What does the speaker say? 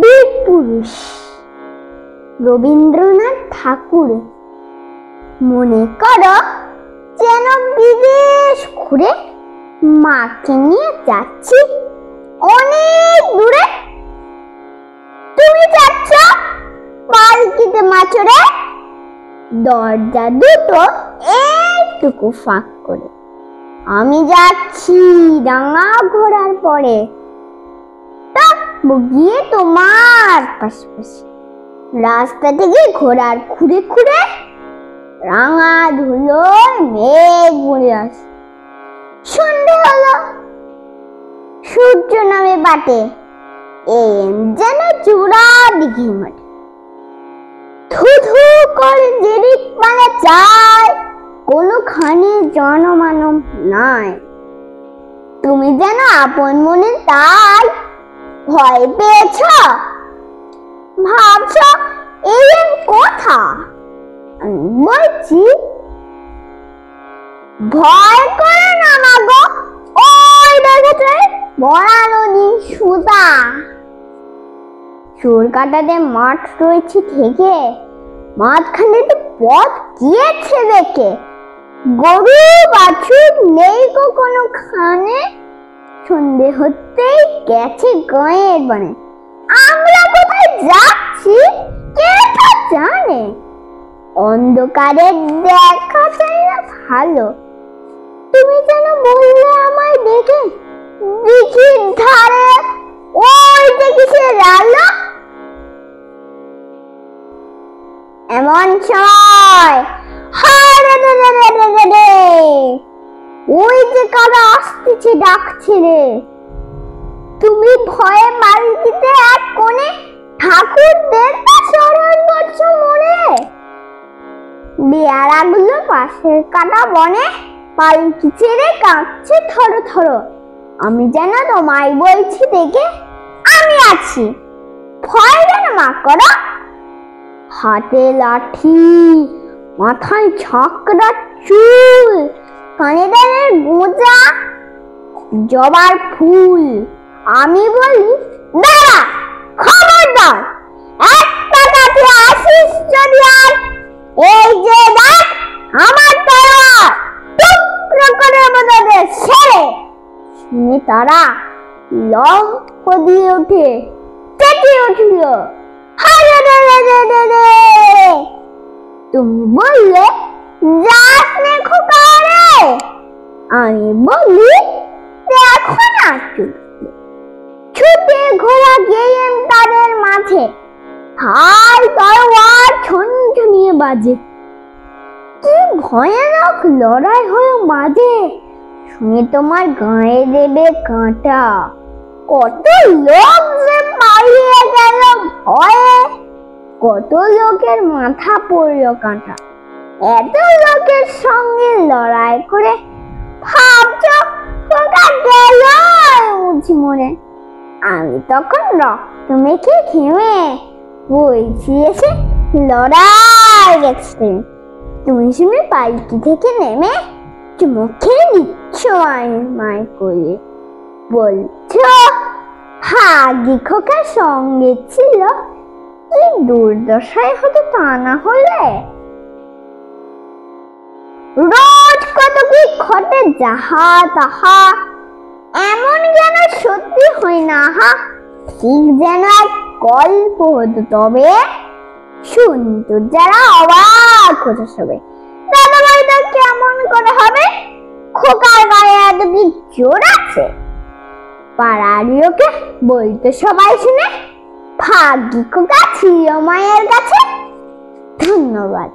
বীর পুরুষ রবীন্দ্রনাথ ঠাকুর। মনে করো যেন বিদেশ ঘুরে মাকে নিয়ে যাচ্ছি অনেক দূরে। তুমি যাচ্ছ পালকিতে মাছরে, দরজা দুটো একটুকু ফাঁক করে। আমি যাচ্ছি রাঙা ঘোড়ার পরে, গিয়ে তোমার পাশাপাশি। রাস্তা থেকে ঘোড়ার খুঁড়ে খুঁড়ে রাঙা ধুলোয় মেঘ মুড়ে আসে। সন্ধে হলো, সূর্য নামে বাটে, যেন চূড়া দিঘির মাঠে। ধু ধু করে জেরিক পানা চায়, কোনোখানে জনমানব নাই। তুমি যেন আপন মনে তাই ভয় পেয়েছ, ভাবছ এই কথা। আমি বলছি ভয় করে না মাগো, ওই দেখেছে বড়া নদী সুতা। চোর কাটাতে মাঠ রয়েছে থেকে, মাঝখানে তো পথ গিয়েছে দেখে। গরু বাছুর নেই কোনো খানে, সন্ধে হতেই গেছে গায়ের বনে। আমরা কোথায় যাচ্ছি কে তা জানে, অন্ধকারে দেখা যায় না ভালো। তুমি যেন বললে আমায় দেখে দিঘির ধারে ওই যে কিসের আলো। এমন সময় ওই যে কারা আসতেছে ডাকছে রে। তুমি ভয়ে বালতিতে এক কোণে ঠাকুরদের স্মরণ করছো মনে। বেয়ারাগুলো পাশের কাটা বনে পালকি ছেড়ে কাঁপছে থরো থরো। আমি যেন তোমায় বলছি দেখে আমি আছি, ভয় যেন মা করো। হাতে লাঠি, মাথায় ছাকড়া চুল, কানে দানের গোঁজা, জবার ফুল। আমি বলি দাঁড়া, খবরদার একটা কাছে আসিস যদি আর। এই যে দেখ আমার তলোয়ার, টুকরো করে আমাদের ছেড়ে। শুনে তারা লম্ফ দিয়ে উঠে চেঁচে উঠল, তুমি বললে যাস নে খোকা রে। আমি বলি দেখো না, ছুটে ঘোড়া গেলেন তাদের মাঝে। হাই তলোয়ার ঝনঝনিয়ে বাজে, কি ভয়ানক লড়াই হয়ে মাঝে। শুনে তোমার গায়ে দেবে কাঁটা, কত লোক যে পালিয়ে গেল ভয়ে। কত লোকের মাথা পড়লো কাঁটা, এত লোকের সঙ্গে লড়াই করে ভাবছ খোকা গেল বুঝি মরে। আমি তখন রক্ত মেখে ঘেমে বলছি এসে লড়াই গেছে। তুমি শুনে পালকি থেকে নেমে চুমুকে নিচ্ছ মায় করে, বলছো ভাগী খোকার সঙ্গে ছিল, কি দুর্দশায় হতো তা না হলে। রোজ কত কি ঘটে যাহা তাহা, এমন যেন সত্যি হয় না হা। ঠিক যেন এক গল্প হতো, তবে শুনতো যারা অবাক হতো সবে। দাদা ভাইটা কেমন করে হবে, খোকার গায়ে এত কি জোর আছে। পাড়ার লোকে বলতো সবাই শুনে, ভাগ্যি খোকা ছিল মায়ের কাছে। ধন্যবাদ।